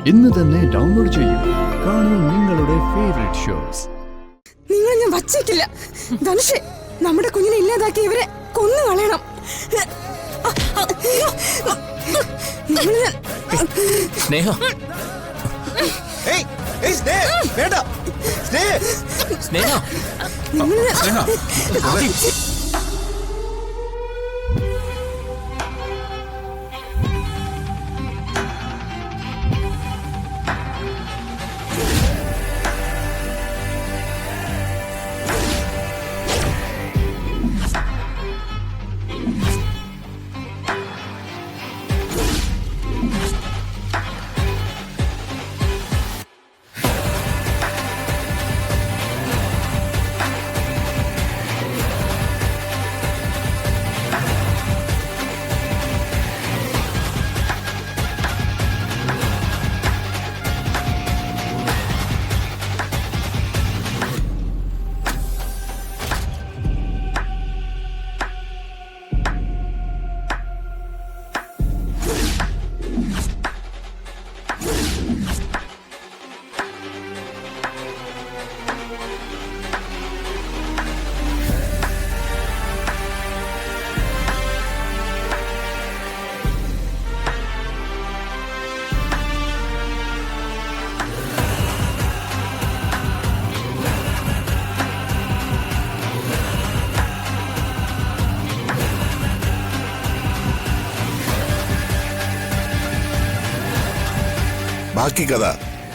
ഇന്ന് തന്നെ ഡൗൺലോഡ് ചെയ്യൂ. കാണൂ നിങ്ങളുടെ ഫേവറേറ്റ് ഷോസ്. നിങ്ങളെ ഞാൻ വച്ചേക്കില്ല. ധനുഷേ, നമ്മുടെ കുഞ്ഞിനെ ഇല്ലാതാക്കി ഇവരെ കൊന്നു കളയണം. സ്നേഹ, സ്നേഹ, ബാക്കി കഥ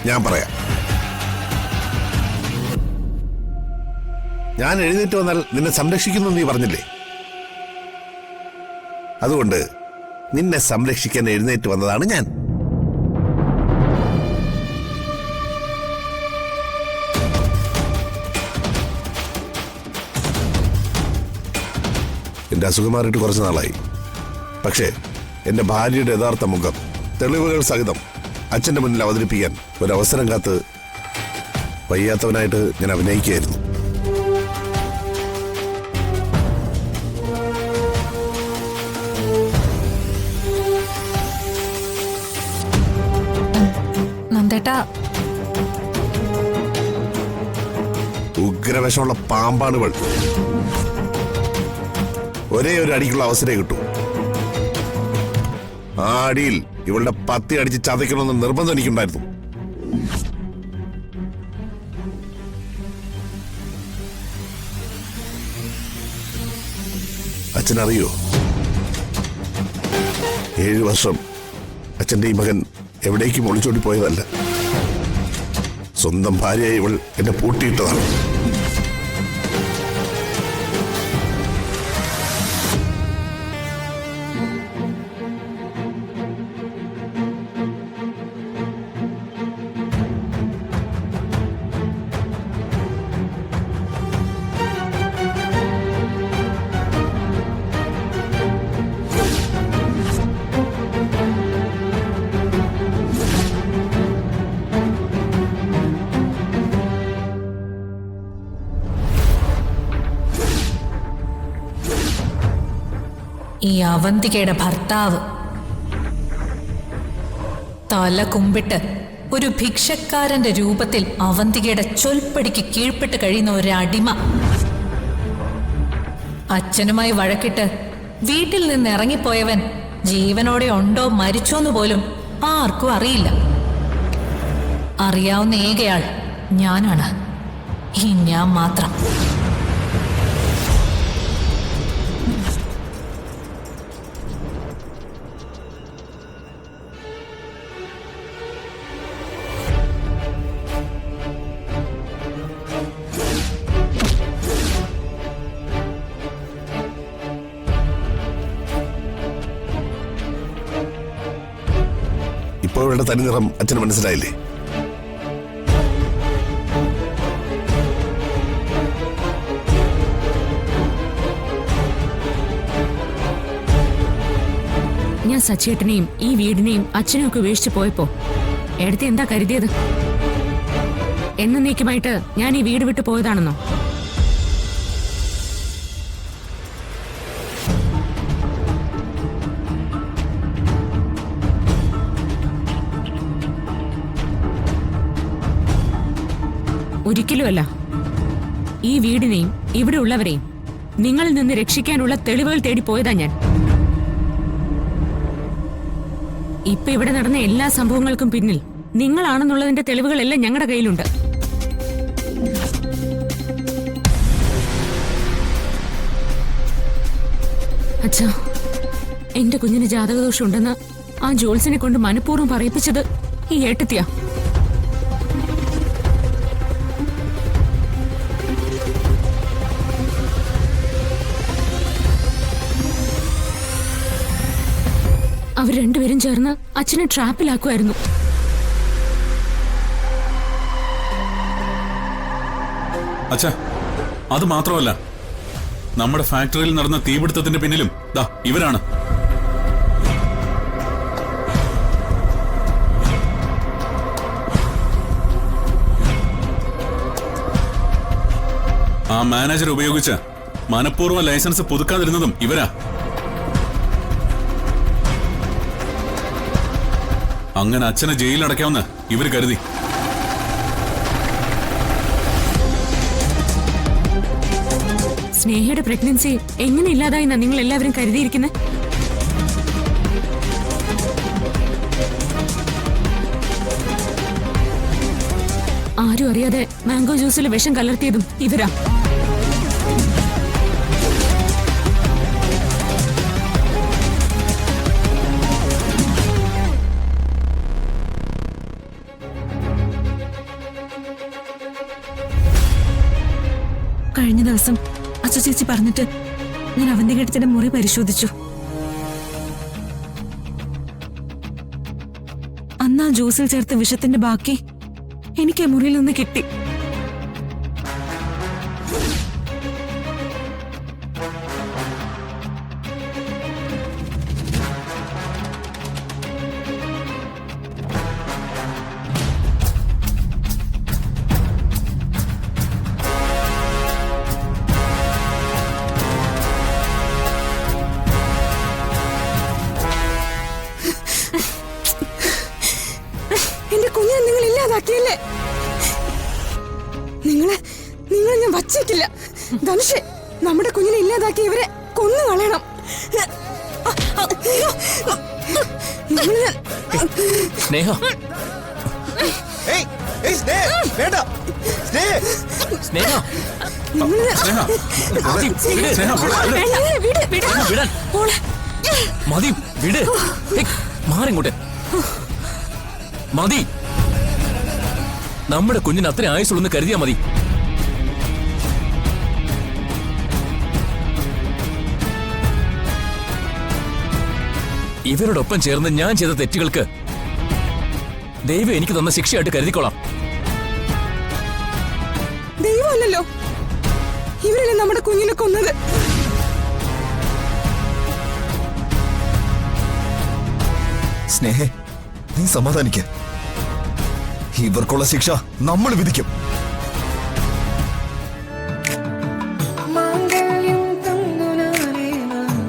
ഞാൻ പറയാം. ഞാൻ എഴുന്നേറ്റ് വന്നാൽ നിന്നെ സംരക്ഷിക്കുന്നു നീ പറഞ്ഞില്ലേ? അതുകൊണ്ട് നിന്നെ സംരക്ഷിക്കാൻ എഴുന്നേറ്റ് വന്നതാണ് ഞാൻ. എന്റെ അസുഖം മാറിയിട്ട് കുറച്ച് നാളായി. പക്ഷേ എന്റെ ഭാര്യയുടെ യഥാർത്ഥ മുഖം തെളിവുകൾ സഹിതം അച്ഛന്റെ മുന്നിൽ അവതരിപ്പിക്കാൻ ഒരവസരം കാത്ത് വയ്യാത്തവനായിട്ട് ഞാൻ അഭിനയിക്കുകയായിരുന്നു. നന്ദേട്ടാ, ഉഗ്രവിഷമുള്ള പാമ്പാണ് ഇവൾ. ഒരേ ഒരു അടിക്കുള്ള അവസരമേ കിട്ടൂ. ആ അടിയിൽ ഇവളുടെ പത്തി അടിച്ച് ചതയ്ക്കണമെന്ന് നിർബന്ധം എനിക്കുണ്ടായിരുന്നു. അച്ഛനറിയോ, 7 വർഷം അച്ഛന്റെ ഈ മകൻ എവിടേക്കും ഒളിച്ചോടി പോയതല്ല. സ്വന്തം ഭാര്യയായി ഇവൾ എന്നെ പൂട്ടിയിട്ടതാണ്. ഈ അവന്തികയുടെ ഭർത്താവ് തല കുമ്പിട്ട് ഒരു ഭിക്ഷക്കാരന്റെ രൂപത്തിൽ അവന്തികയുടെ ചൊൽപ്പടിക്ക് കീഴ്പ്പെട്ട് കഴിയുന്ന ഒരു അടിമ. അച്ഛനുമായി വഴക്കിട്ട് വീട്ടിൽ നിന്ന് ഇറങ്ങിപ്പോയവൻ ജീവനോടെ ഉണ്ടോ മരിച്ചോന്ന് പോലും ആർക്കും അറിയില്ല. അറിയാവുന്ന ഏകയാൾ ഞാനാണ്. ഈ ഞാൻ മാത്രം. ഇപ്പോൾ ഇവളുടെ തനി നിറം അച്ഛന് മനസ്സിലായില്ലേ? ഞാൻ സച്ചേട്ടനെയും ഈ വീടിനെയും അച്ഛനെയും ഒക്കെ ഉപേക്ഷിച്ച് പോയപ്പോ എടുത്ത് എന്താ കരുതിയത്? എന്നേക്കുമായിട്ട് ഞാൻ ഈ വീട് വിട്ടു പോയതാണെന്നോ? ഒരിക്കലുമല്ല. ഈ വീടിനെയും ഇവിടെ ഉള്ളവരെയും നിങ്ങളിൽ നിന്ന് രക്ഷിക്കാനുള്ള തെളിവുകൾ തേടി പോയതാ ഞാൻ. ഇപ്പൊ ഇവിടെ നടന്ന എല്ലാ സംഭവങ്ങൾക്കും പിന്നിൽ നിങ്ങളാണെന്നുള്ളതിന്റെ തെളിവുകളെല്ലാം ഞങ്ങളുടെ കയ്യിലുണ്ട്. അച്ഛാ, എന്റെ കുഞ്ഞിന് ജാതകദോഷം ഉണ്ടെന്ന് ആ ജോത്സ്യനെ കൊണ്ട് മനഃപൂർവ്വം പറയിപ്പിച്ചത് ഈ ഏട്ടത്തിയാ. അവർ രണ്ടുപേരും ചേർന്ന് അച്ഛനെ ട്രാപ്പിലാക്കുമായിരുന്നു. അച്ഛാ, അത് മാത്രമല്ല, നമ്മുടെ ഫാക്ടറിയിൽ നടന്ന തീപിടുത്തത്തിന്റെ പിന്നിലും ദാ ഇവരാണ്. ആ മാനേജർ ഉപയോഗിച്ച് മനഃപൂർവ്വം ലൈസൻസ് പുതുക്കാതിരുന്നതും ഇവരാ. അങ്ങനെ അച്ഛനെ ജയിലിലടയ്ക്കാമെന്ന് ഇവർ കരുതി. സ്നേഹയുടെ പ്രഗ്നൻസി എങ്ങനെ ഇല്ലാതായി നിങ്ങൾ എല്ലാവരും കരുതിയിരിക്കുന്നത്? ആരും അറിയാതെ മാംഗോ ജ്യൂസിൽ വിഷം കലർത്തിയതും ഇവരാ. കഴിഞ്ഞ ദിവസം അച്ചു ചേച്ചി പറഞ്ഞിട്ട് ഞാൻ അവന്തികേട്ടത്തിന്റെ മുറി പരിശോധിച്ചു. അന്ന് ആ ജ്യൂസിൽ ചേർത്ത വിഷത്തിന്റെ ബാക്കി എനിക്ക് ആ മുറിയിൽ നിന്ന് കിട്ടി. എന്റെ കുഞ്ഞിനെ നിങ്ങൾ ഇല്ലാതാക്കിയല്ലേ? നിങ്ങളെ ഞാൻ വച്ചേക്കില്ല. ധനുഷേ, നമ്മുടെ കുഞ്ഞിനെ ഇല്ലാതാക്കി ഇവരെ കൊന്നു കളയണം. സ്നേഹ, സ്നേഹ, മതി, വിട്. മാറിങ്ങോട്ടെ, മതി. നമ്മുടെ കുഞ്ഞിന് അത്ര ആയുസുള്ളെന്ന് കരുതിയാ മതി. ഇവരോടൊപ്പം ചേർന്ന് ഞാൻ ചെയ്ത തെറ്റുകൾക്ക് ദൈവം എനിക്ക് തന്ന ശിക്ഷയായിട്ട് കരുതിക്കോളാം. ദൈവമല്ലല്ലോ, ഇവരല്ലേ നമ്മുടെ കുഞ്ഞിനെ കൊന്നത്. സ്നേഹേ, നീ സമാധാനിക്ക. ഇവർക്കുള്ള ശിക്ഷ നമ്മൾ വിധിക്കും.